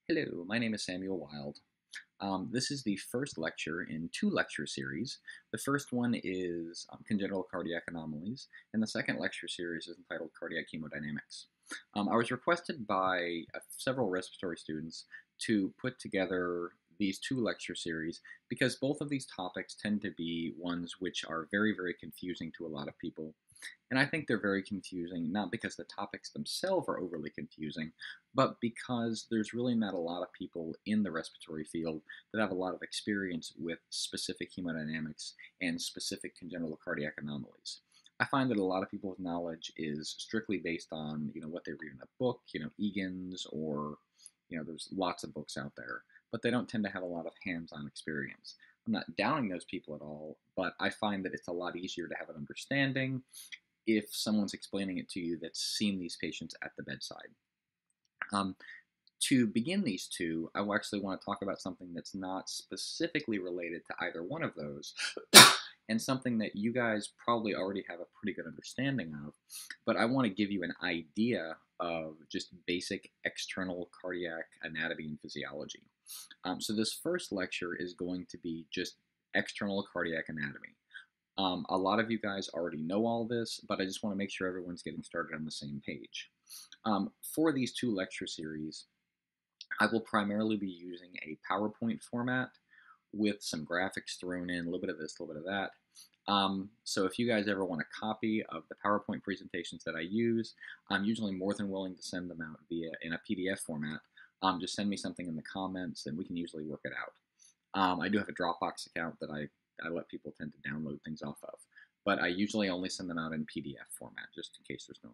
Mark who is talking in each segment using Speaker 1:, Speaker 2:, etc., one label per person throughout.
Speaker 1: Hello, my name is Samuel Wild. This is the first lecture in two lecture series. The first one is congenital cardiac anomalies, and the second lecture series is entitled cardiac hemodynamics. I was requested by several respiratory students to put together these two lecture series because both of these topics tend to be ones which are very, very confusing to a lot of people. And I think they're very confusing, not because the topics themselves are overly confusing, but because there's really not a lot of people in the respiratory field that have a lot of experience with specific hemodynamics and specific congenital cardiac anomalies. I find that a lot of people's knowledge is strictly based on, what they read in a book, Egan's, or, there's lots of books out there, but they don't tend to have a lot of hands-on experience. I'm not downing those people at all, but I find that it's a lot easier to have an understanding if someone's explaining it to you that's seen these patients at the bedside. To begin these two, I actually want to talk about something that's not specifically related to either one of those, and something that you guys probably already have a pretty good understanding of, but I want to give you an idea of just basic external cardiac anatomy and physiology. So this first lecture is going to be just external cardiac anatomy. A lot of you guys already know all this, but I just want to make sure everyone's getting started on the same page. For these two lecture series, I will primarily be using a PowerPoint format with some graphics thrown in, a little bit of this, a little bit of that. So if you guys ever want a copy of the PowerPoint presentations that I use, I'm usually more than willing to send them out in a PDF format. Just send me something in the comments and we can usually work it out. I do have a Dropbox account that I let people tend to download things off of, but I usually only send them out in PDF format just in case there's no,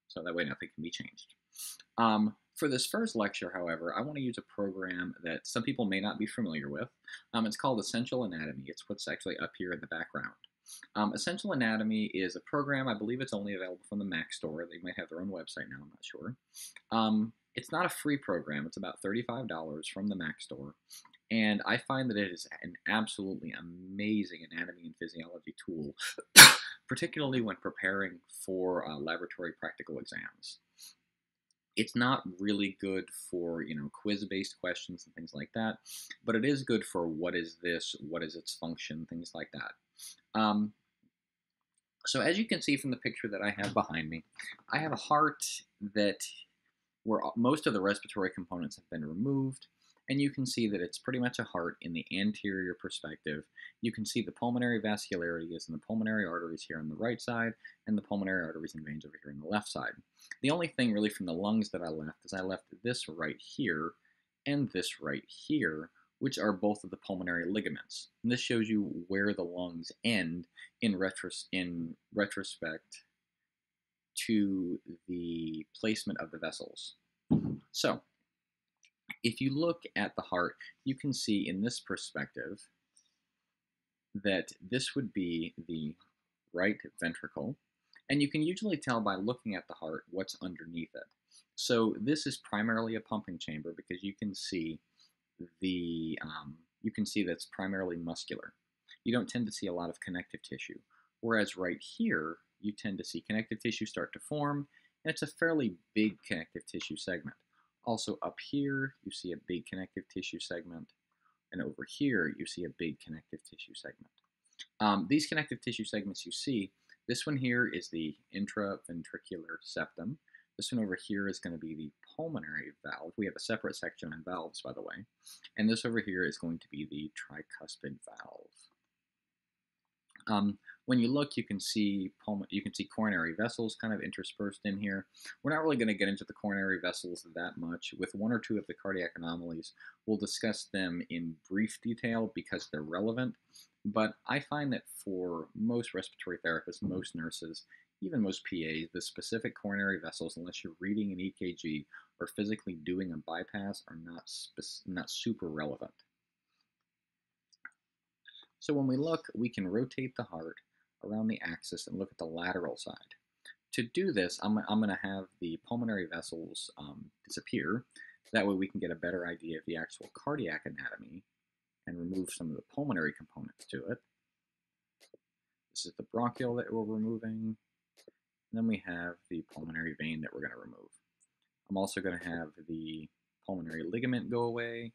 Speaker 1: so that way nothing can be changed. For this first lecture, however, I want to use a program that some people may not be familiar with. It's called Essential Anatomy. It's what's actually up here in the background. Essential Anatomy is a program, I believe it's only available from the Mac store. They might have their own website now, I'm not sure. It's not a free program. It's about $35 from the Mac store. And I find that it is an absolutely amazing anatomy and physiology tool, particularly when preparing for laboratory practical exams. It's not really good for, quiz-based questions and things like that, but it is good for what is this, what is its function, things like that. So as you can see from the picture that I have behind me, I have a heart where most of the respiratory components have been removed, and you can see that it's pretty much a heart in the anterior perspective. You can see the pulmonary vascularity is in the pulmonary arteries here on the right side, and the pulmonary arteries and veins over here on the left side. The only thing really from the lungs that I left is I left this right here and this right here, which are both of the pulmonary ligaments. And this shows you where the lungs end in retrospect to the placement of the vessels. So, if you look at the heart, you can see in this perspective that this would be the right ventricle, and you can usually tell by looking at the heart what's underneath it. So this is primarily a pumping chamber because you can see that's primarily muscular. You don't tend to see a lot of connective tissue, whereas right here you tend to see connective tissue start to form, and it's a fairly big connective tissue segment. Also up here, you see a big connective tissue segment, and over here, you see a big connective tissue segment. These connective tissue segments you see, this one here is the intraventricular septum. This one over here is going to be the pulmonary valve. We have a separate section on valves, by the way. And this over here is going to be the tricuspid valve. When you look, you can see coronary vessels kind of interspersed in here. We're not really going to get into the coronary vessels that much. With one or two of the cardiac anomalies, we'll discuss them in brief detail because they're relevant. But I find that for most respiratory therapists, most nurses, even most PAs, the specific coronary vessels, unless you're reading an EKG or physically doing a bypass, are not super relevant. So when we look, we can rotate the heart around the axis and look at the lateral side. To do this, I'm going to have the pulmonary vessels disappear. That way we can get a better idea of the actual cardiac anatomy and remove some of the pulmonary components to it. This is the brachial that we're removing. And then we have the pulmonary vein that we're going to remove. I'm also going to have the pulmonary ligament go away,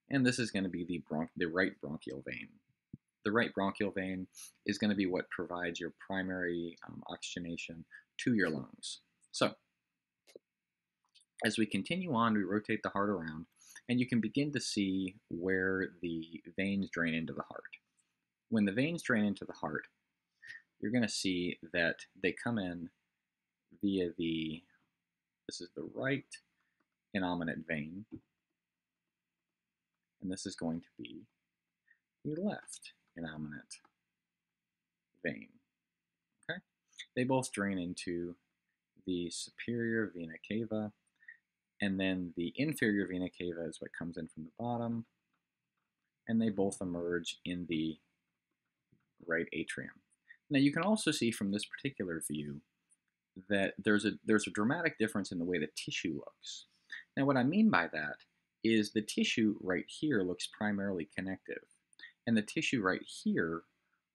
Speaker 1: and this is going to be the right bronchial vein. The right bronchial vein is going to be what provides your primary oxygenation to your lungs. So, as we continue on, we rotate the heart around, and you can begin to see where the veins drain into the heart. When the veins drain into the heart, you're going to see that they come in via this is the right innominate vein, and this is going to be the left innominate vein. Okay? They both drain into the superior vena cava, and then the inferior vena cava is what comes in from the bottom, and they both emerge in the right atrium. Now you can also see from this particular view that there's a dramatic difference in the way the tissue looks. Now what I mean by that is the tissue right here looks primarily connective, and the tissue right here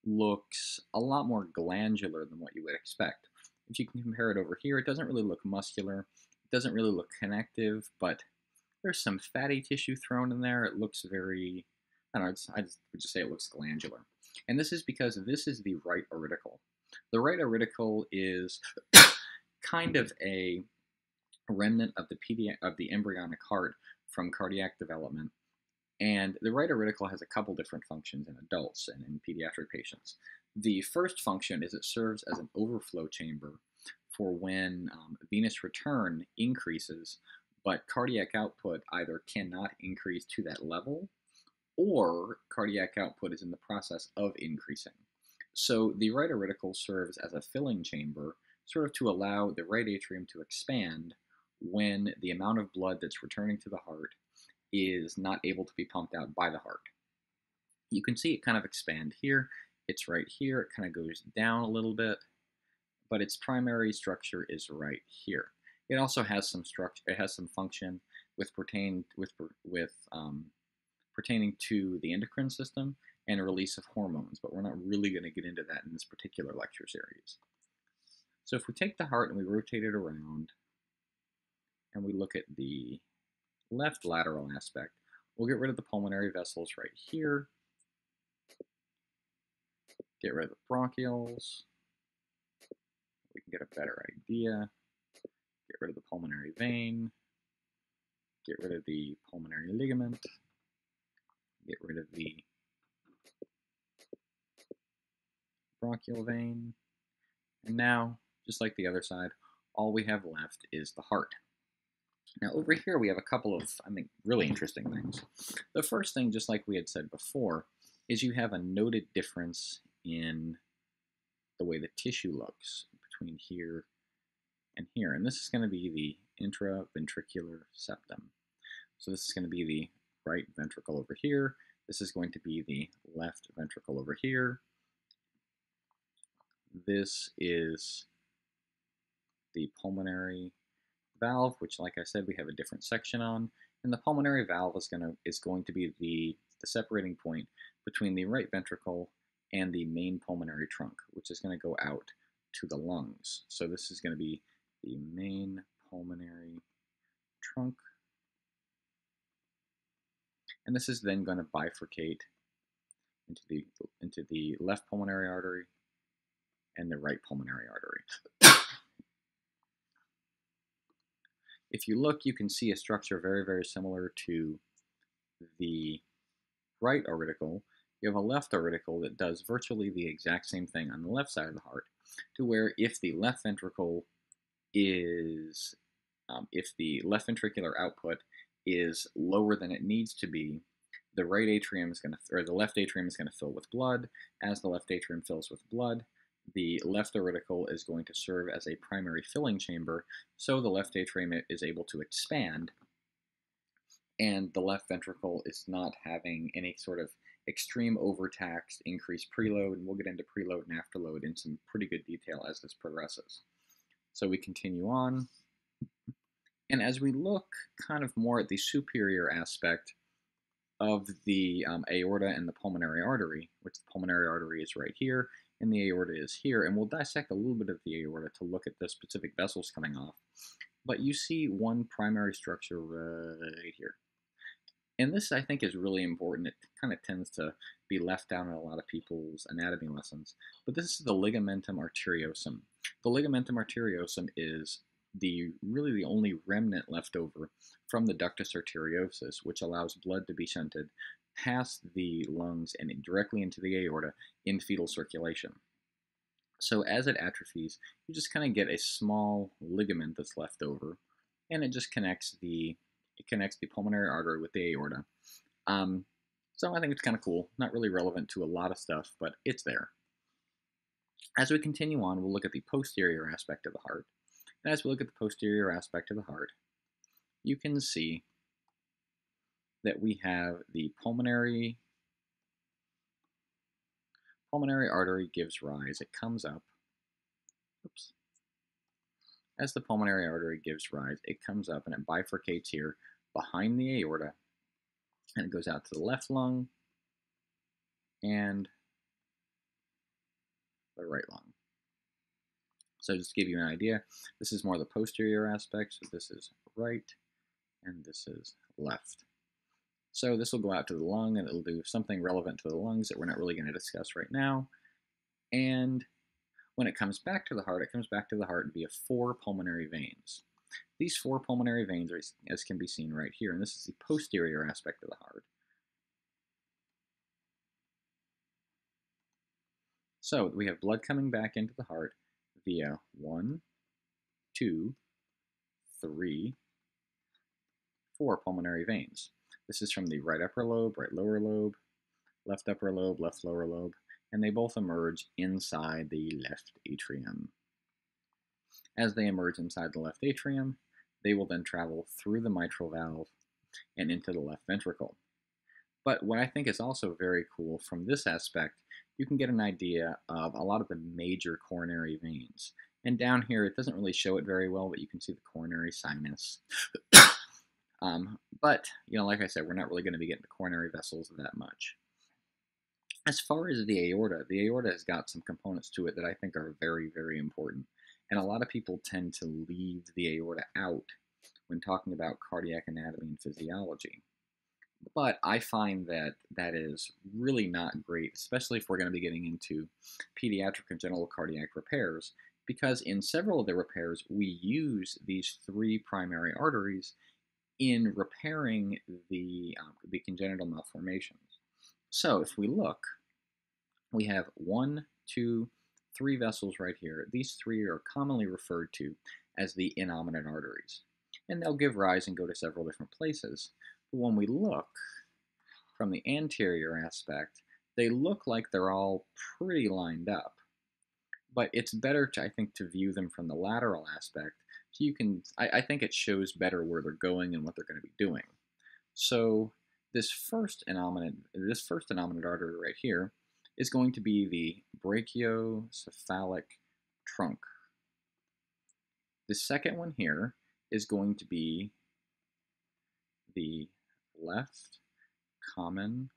Speaker 1: looks a lot more glandular than what you would expect. If you can compare it over here, it doesn't really look muscular, it doesn't really look connective, but there's some fatty tissue thrown in there. It looks very, I don't know, I would just say it looks glandular. And this is because this is the right auricle. The right auricle is kind of a remnant of the embryonic heart from cardiac development. And the right auricle has a couple different functions in adults and in pediatric patients. The first function is it serves as an overflow chamber for when venous return increases, but cardiac output either cannot increase to that level, or cardiac output is in the process of increasing. So the right auricle serves as a filling chamber, sort of to allow the right atrium to expand when the amount of blood that's returning to the heart is not able to be pumped out by the heart. You can see it kind of expand here. It's right here. It kind of goes down a little bit, but its primary structure is right here. It also has some structure. It has some function pertaining to the endocrine system and release of hormones, but we're not really going to get into that in this particular lecture series. So if we take the heart and we rotate it around, and we look at the left lateral aspect, we'll get rid of the pulmonary vessels right here, get rid of the bronchioles, we can get a better idea, get rid of the pulmonary vein, get rid of the pulmonary ligament, get rid of the brachial vein, and now, just like the other side, all we have left is the heart. Now over here we have a couple of, I think, really interesting things. The first thing, just like we had said before, is you have a noted difference in the way the tissue looks between here and here. And this is going to be the intraventricular septum. So this is going to be the right ventricle over here. This is going to be the left ventricle over here. This is the pulmonary valve, which, like I said, we have a different section on. And the pulmonary valve is going to be the separating point between the right ventricle and the main pulmonary trunk, which is going to go out to the lungs. So this is going to be the main pulmonary trunk. And this is then going to bifurcate into the left pulmonary artery and the right pulmonary artery. If you look, you can see a structure very, very similar to the right auricle. You have a left auricle that does virtually the exact same thing on the left side of the heart, to where if the left ventricle is, if the left ventricular output is lower than it needs to be, the right atrium is going to, or the left atrium is going to fill with blood. As the left atrium fills with blood, the left auricle is going to serve as a primary filling chamber, so the left atrium is able to expand, and the left ventricle is not having any sort of extreme overtaxed increased preload, and we'll get into preload and afterload in some pretty good detail as this progresses. So we continue on, and as we look kind of more at the superior aspect of the aorta and the pulmonary artery, which the pulmonary artery is right here, and the aorta is here, and we'll dissect a little bit of the aorta to look at the specific vessels coming off. but you see one primary structure right here. And this, I think, is really important. It kind of tends to be left out in a lot of people's anatomy lessons. But this is the ligamentum arteriosum. The ligamentum arteriosum is really the only remnant left over from the ductus arteriosus, which allows blood to be shunted past the lungs and directly into the aorta in fetal circulation. So as it atrophies, you just kind of get a small ligament that's left over, and it just connects the pulmonary artery with the aorta. So I think it's kind of cool. Not really relevant to a lot of stuff, but it's there. As we continue on, we'll look at the posterior aspect of the heart. And as we look at the posterior aspect of the heart, you can see that we have the pulmonary artery gives rise. It comes up. Oops. As the pulmonary artery gives rise, it comes up and it bifurcates here behind the aorta, and it goes out to the left lung and the right lung. So just to give you an idea, this is more the posterior aspect. So this is right and this is left. So this will go out to the lung and it'll do something relevant to the lungs that we're not really going to discuss right now. And when it comes back to the heart, it comes back to the heart via 4 pulmonary veins. These 4 pulmonary veins are, as can be seen right here, and this is the posterior aspect of the heart. So we have blood coming back into the heart via 1, 2, 3, 4 pulmonary veins. This is from the right upper lobe, right lower lobe, left upper lobe, left lower lobe, and they both emerge inside the left atrium. As they emerge inside the left atrium, they will then travel through the mitral valve and into the left ventricle. But what I think is also very cool from this aspect, you can get an idea of a lot of the major coronary veins. And down here, it doesn't really show it very well, but you can see the coronary sinus. But, like I said, we're not really going to be getting to coronary vessels that much. As far as the aorta has got some components to it that I think are very, very important. And a lot of people tend to leave the aorta out when talking about cardiac anatomy and physiology. But I find that that is really not great, especially if we're going to be getting into pediatric congenital cardiac repairs, because in several of the repairs, we use these 3 primary arteries in repairing the congenital malformations. So if we look, we have 1, 2, 3 vessels right here. These 3 are commonly referred to as the innominate arteries, and they'll give rise and go to several different places. But when we look from the anterior aspect, they look like they're all pretty lined up. But it's better, I think, to view them from the lateral aspect. So you can, I think it shows better where they're going and what they're going to be doing. So this first innominate artery right here is going to be the Brachiocephalic Trunk. The second one here is going to be the left common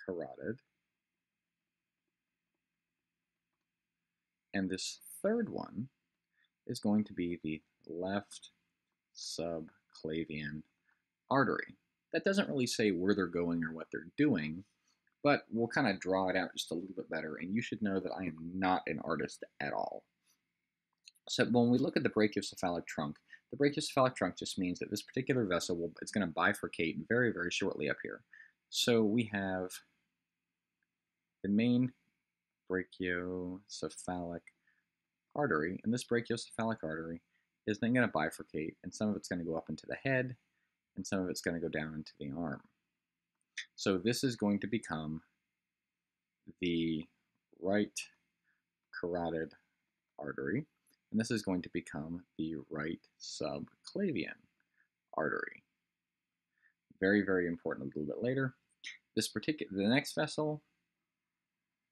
Speaker 1: carotid. And this third one is going to be the left subclavian artery. That doesn't really say where they're going or what they're doing, but we'll kind of draw it out just a little bit better, and you should know that I am not an artist at all. So when we look at the brachiocephalic trunk, the brachiocephalic trunk just means that this particular vessel it's going to bifurcate very, very shortly up here. So we have the main brachiocephalic artery, and this brachiocephalic artery is then going to bifurcate, and some of it's going to go up into the head, and some of it's going to go down into the arm. So this is going to become the right carotid artery, and this is going to become the right subclavian artery. Very, very important a little bit later. The next vessel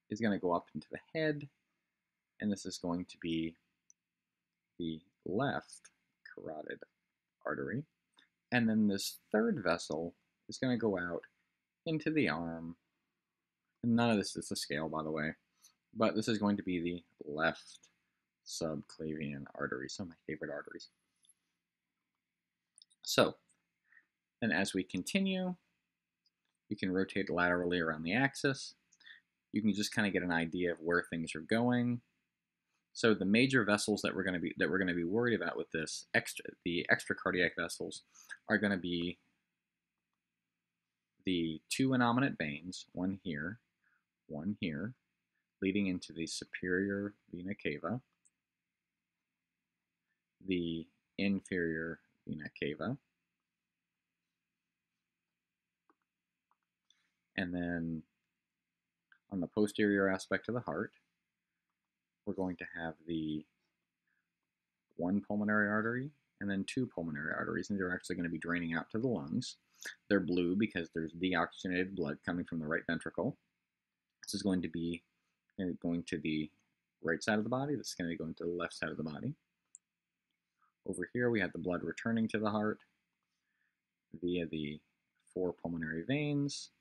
Speaker 1: is going to go up into the head, and this is going to be the left carotid artery. And then this third vessel is going to go out into the arm. And none of this is to scale, by the way, but this is going to be the left subclavian arteries, some of my favorite arteries. So, and as we continue, you can rotate laterally around the axis. You can just kind of get an idea of where things are going. So the major vessels that we're going to be worried about with this the extracardiac vessels are going to be the two innominate veins, one here, leading into the superior vena cava, the inferior vena cava, and then on the posterior aspect of the heart, we're going to have the one pulmonary artery and then two pulmonary arteries, and they're actually going to be draining out to the lungs. They're blue because there's deoxygenated blood coming from the right ventricle. This is going to be going to the right side of the body. This is going to be going to the left side of the body. Over here, we have the blood returning to the heart via the four pulmonary veins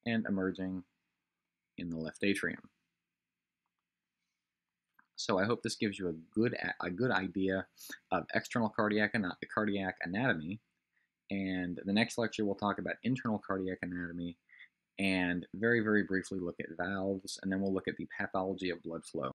Speaker 1: and emerging in the left atrium. So I hope this gives you a good idea of external cardiac anatomy. And the next lecture, we'll talk about internal cardiac anatomy and very, very briefly look at valves, and then we'll look at the pathology of blood flow.